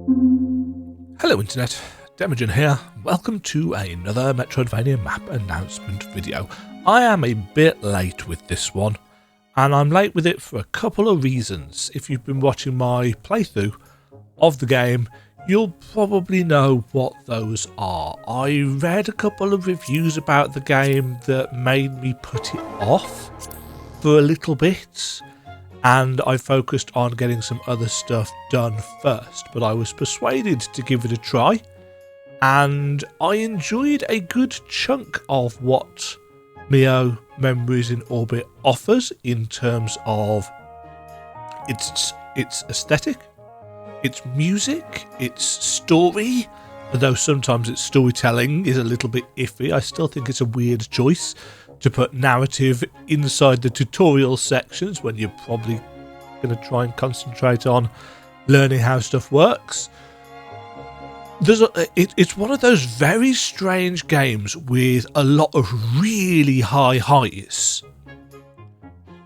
Hello Internet, Demajen here. Welcome to another Metroidvania map announcement video. I am a bit late with this one, and I'm late with it for a couple of reasons. If you've been watching my playthrough of the game, you'll probably know what those are. I read a couple of reviews about the game that made me put it off for a little bit, and I focused on getting some other stuff done first, but I was persuaded to give it a try, and I enjoyed a good chunk of what MIO Memories in Orbit offers in terms of its aesthetic, its music, its story, although sometimes its storytelling is a little bit iffy. I still think it's a weird choice to put narrative inside the tutorial sections when you're probably going to try and concentrate on learning how stuff works. It's one of those very strange games with a lot of really high highs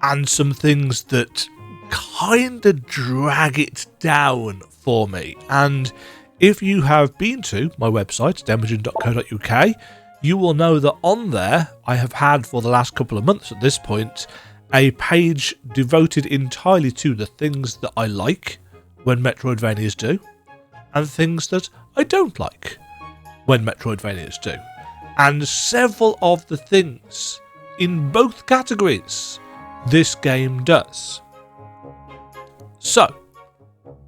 and some things that kind of drag it down for me. And if you have been to my website, demajen.co.uk, you will know that on there I have had for the last couple of months at this point a page devoted entirely to the things that I like when Metroidvanias do and things that I don't like when Metroidvanias do. And several of the things in both categories this game does. So,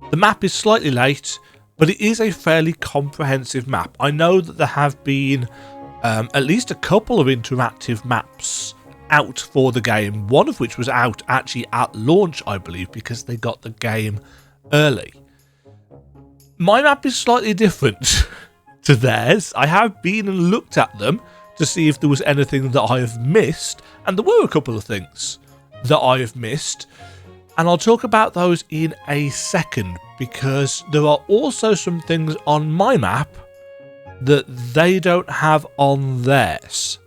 the map is slightly late, but it is a fairly comprehensive map. I know that there have been at least a couple of interactive maps out for the game, one of which was out actually at launch, I believe, because they got the game early. My map is slightly different to theirs. I have been and looked at them to see if there was anything that I have missed, and there were a couple of things that I have missed, and I'll talk about those in a second, because there are also some things on my map that they don't have on theirs.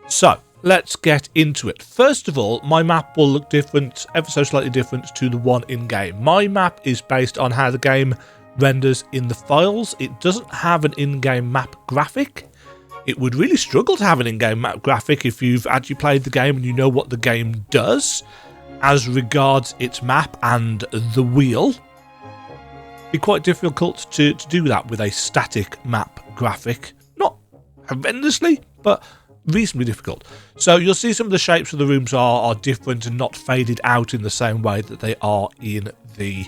So, let's get into it. First of all, my map will look different, ever so slightly different to the one in-game. My map is based on how the game renders in the files. It doesn't have an in-game map graphic. It would really struggle to have an in-game map graphic if you've actually played the game and you know what the game does as regards its map and the wheel. Be quite difficult to do that with a static map graphic. Not horrendously, but reasonably difficult. So you'll see some of the shapes of the rooms are different and not faded out in the same way that they are in the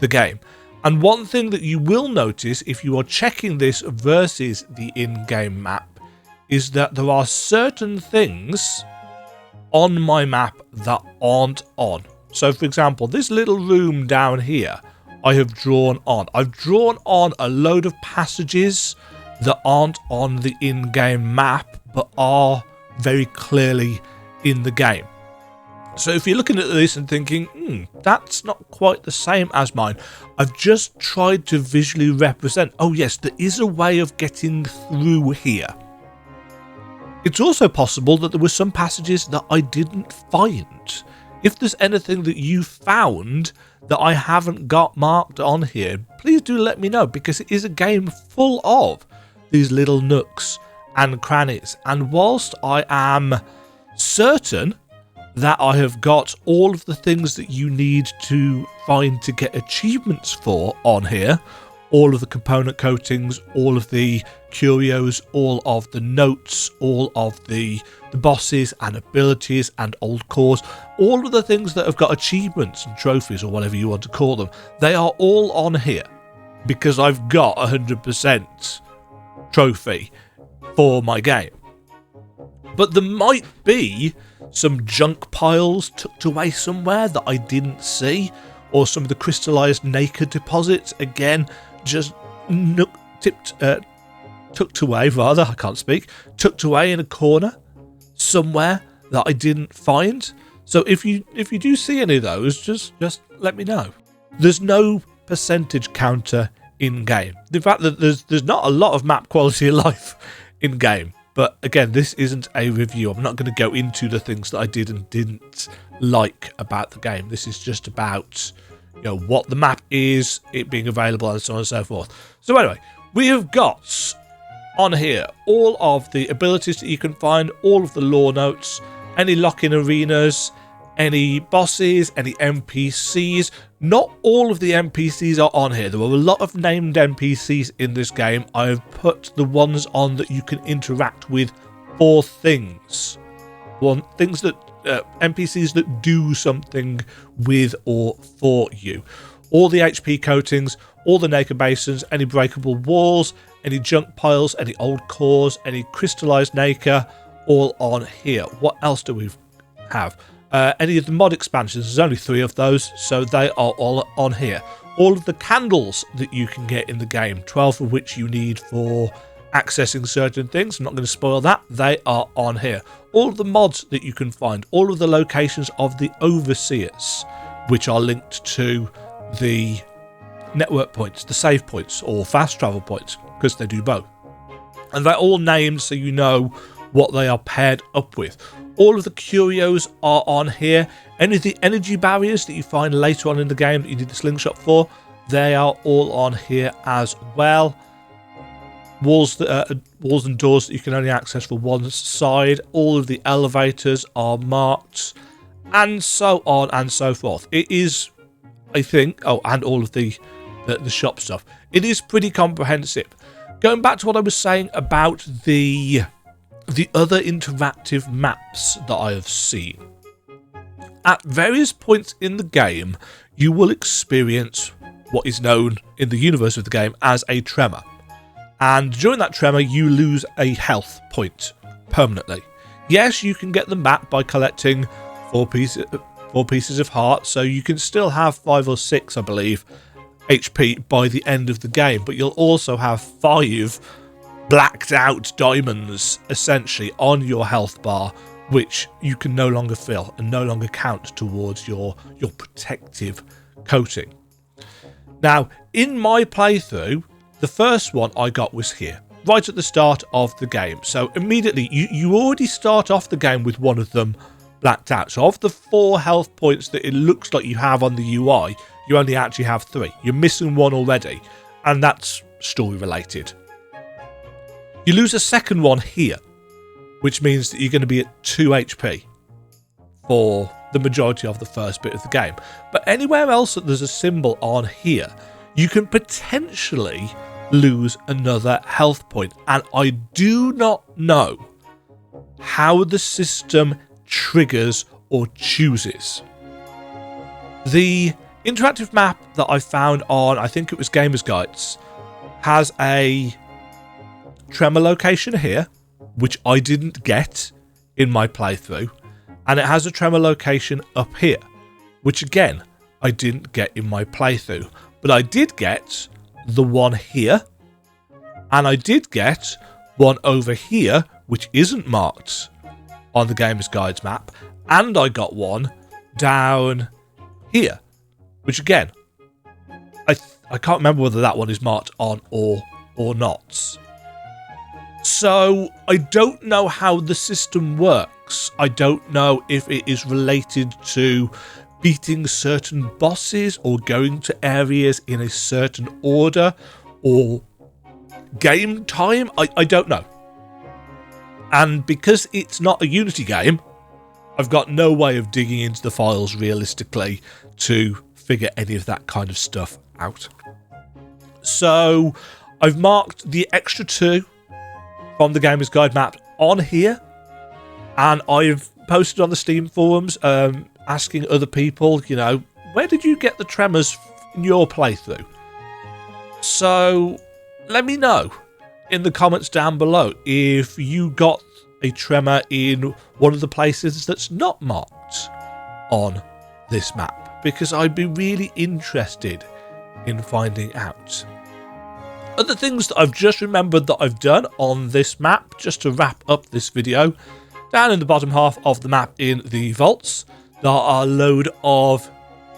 game. And one thing that you will notice if you are checking this versus the in-game map is that there are certain things on my map that aren't on. So for example, this little room down here I have drawn on. I've drawn on a load of passages that aren't on the in-game map but are very clearly in the game. So if you're looking at this and thinking, that's not quite the same as mine, I've just tried to visually represent, oh yes, there is a way of getting through here. It's also possible that there were some passages that I didn't find. If there's anything that you found that I haven't got marked on here, please do let me know, because it is a game full of these little nooks and crannies. And whilst I am certain that I have got all of the things that you need to find to get achievements for on here, all of the component coatings, all of the curios, all of the notes, all of the bosses and abilities and old cores, all of the things that have got achievements and trophies or whatever you want to call them, they are all on here because I've got 100% trophy for my game. But there might be some junk piles tucked away somewhere that I didn't see, or some of the crystallized nacre deposits, again, just tucked away in a corner somewhere that I didn't find. So if you do see any of those, just let me know. There's no percentage counter in game. The fact that there's not a lot of map quality of life in game. But again, this isn't a review. I'm not going to go into the things that I did and didn't like about the game. This is just about you know, what the map is, it being available, and so on and so forth. So anyway, we have got on here all of the abilities that you can find, all of the lore notes, any lock-in arenas, any bosses, any NPCs. Not all of the NPCs are on here. There are a lot of named NPCs in this game. I have put the ones on that you can interact with for things. Things that NPCs that do something with or for you. All the HP coatings, all the naked basins, any breakable walls, any junk piles, any old cores, any crystallized nacre, all on here. What else do we have? Any of the mod expansions, there's only 3 of those, so they are all on here. All of the candles that you can get in the game, 12 of which you need for accessing certain things, I'm not going to spoil that, they are on here. All of the mods that you can find, all of the locations of the overseers, which are linked to the network points, the save points, or fast travel points, because they do both. And they're all named so you know what they are paired up with. All of the curios are on here. Any of the energy barriers that you find later on in the game that you need the slingshot for, they are all on here as well. Walls and doors that you can only access for one side. All of the elevators are marked, and so on and so forth. It is, I think, and all of the shop stuff. It is pretty comprehensive. Going back to what I was saying about the other interactive maps that I have seen. At various points in the game, you will experience what is known in the universe of the game as a tremor. And during that tremor, you lose a health point permanently. Yes, you can get them back by collecting 4 pieces of heart, so you can still have 5 or 6, I believe, HP by the end of the game, but you'll also have 5 blacked out diamonds essentially on your health bar, which you can no longer fill and no longer count towards your protective coating. Now, in my playthrough, the first one I got was here, right at the start of the game. So immediately, you already start off the game with one of them blacked out. So of the 4 health points that it looks like you have on the UI, you only actually have 3. You're missing 1 already, and that's story related. You lose a second one here, which means that you're going to be at 2 HP for the majority of the first bit of the game. But anywhere else that there's a symbol on here, you can potentially lose another health point. And I do not know how the system triggers or chooses. The interactive map that I found on, I think it was Gamers Guides, has a tremor location here, which I didn't get in my playthrough, and it has a tremor location up here, which again I didn't get in my playthrough, but I did get the one here, and I did get one over here which isn't marked on the Gamers Guides map, and I got one down here, which again I can't remember whether that one is marked on or not. So I don't know how the system works. I don't know if it is related to beating certain bosses or going to areas in a certain order or game time. I don't know. And because it's not a Unity game, I've got no way of digging into the files realistically to figure any of that kind of stuff out. So I've marked the extra 2 from the Gamers Guide map on here, and I've posted on the Steam forums asking other people, you know, where did you get the tremors in your playthrough? So let me know in the comments down below if you got a tremor in one of the places that's not marked on this map, because I'd be really interested in finding out. Other things that I've just remembered that I've done on this map, just to wrap up this video, down in the bottom half of the map in the vaults, there are a load of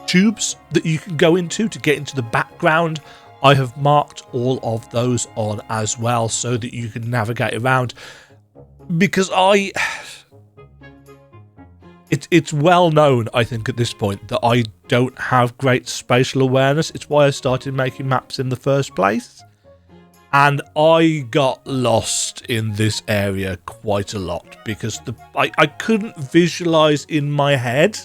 tubes that you can go into to get into the background. I have marked all of those on as well so that you can navigate around, because It's well known, I think, at this point that I don't have great spatial awareness. It's why I started making maps in the first place. And I got lost in this area quite a lot because I couldn't visualize in my head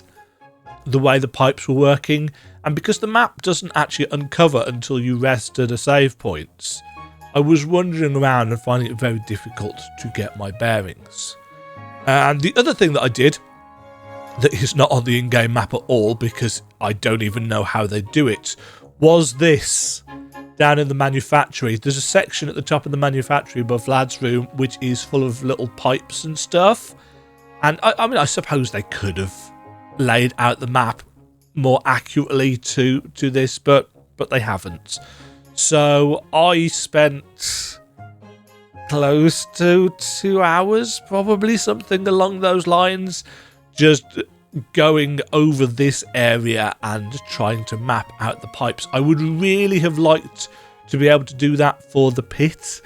the way the pipes were working. And because the map doesn't actually uncover until you rest at a save point, I was wandering around and finding it very difficult to get my bearings. And the other thing that I did that is not on the in-game map at all, because I don't even know how they do it, was this. Down in the manufactory, there's a section at the top of the manufactory above Vlad's room which is full of little pipes and stuff. And I mean, I suppose they could have laid out the map more accurately to this, but they haven't. So I spent close to 2 hours, probably something along those lines, just going over this area and trying to map out the pipes. I would really have liked to be able to do that for the pit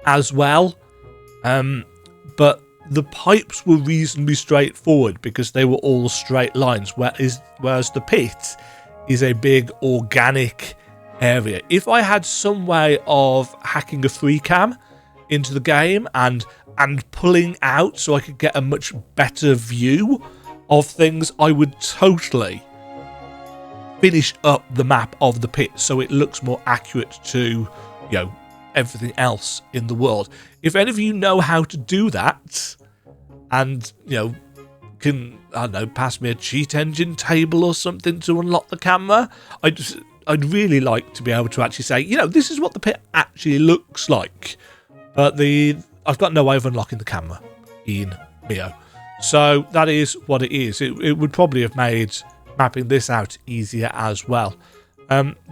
as well, but the pipes were reasonably straightforward because they were all straight lines, whereas the pit is a big organic area. If I had some way of hacking a free cam into the game and pulling out so I could get a much better view of things, I would totally finish up the map of the pit so it looks more accurate to, everything else in the world. If any of you know how to do that and, can, I don't know, pass me a cheat engine table or something to unlock the camera, I'd really like to be able to actually say, this is what the pit actually looks like. But I've got no way of unlocking the camera in MIO. So that is what it is. It would probably have made mapping this out easier as well.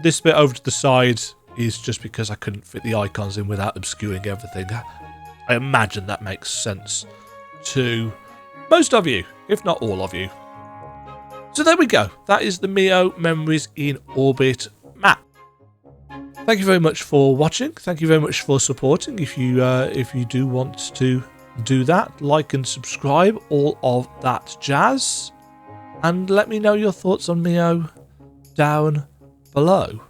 This bit over to the side is just because I couldn't fit the icons in without obscuring everything. I imagine that makes sense to most of you, if not all of you. So there we go. That is the MIO Memories in Orbit map. Thank you very much for watching. Thank you very much for supporting. If you do want to do that, like and subscribe, all of that jazz, and let me know your thoughts on MIO down below.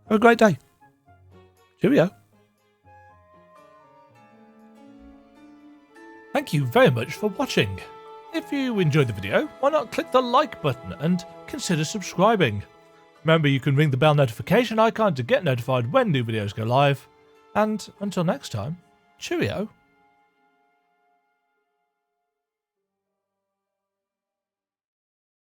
Have a great day. Cheerio. Thank you very much for watching. If you enjoyed the video, why not click the like button and consider subscribing. Remember, you can ring the bell notification icon to get notified when new videos go live. And until next time, cheerio.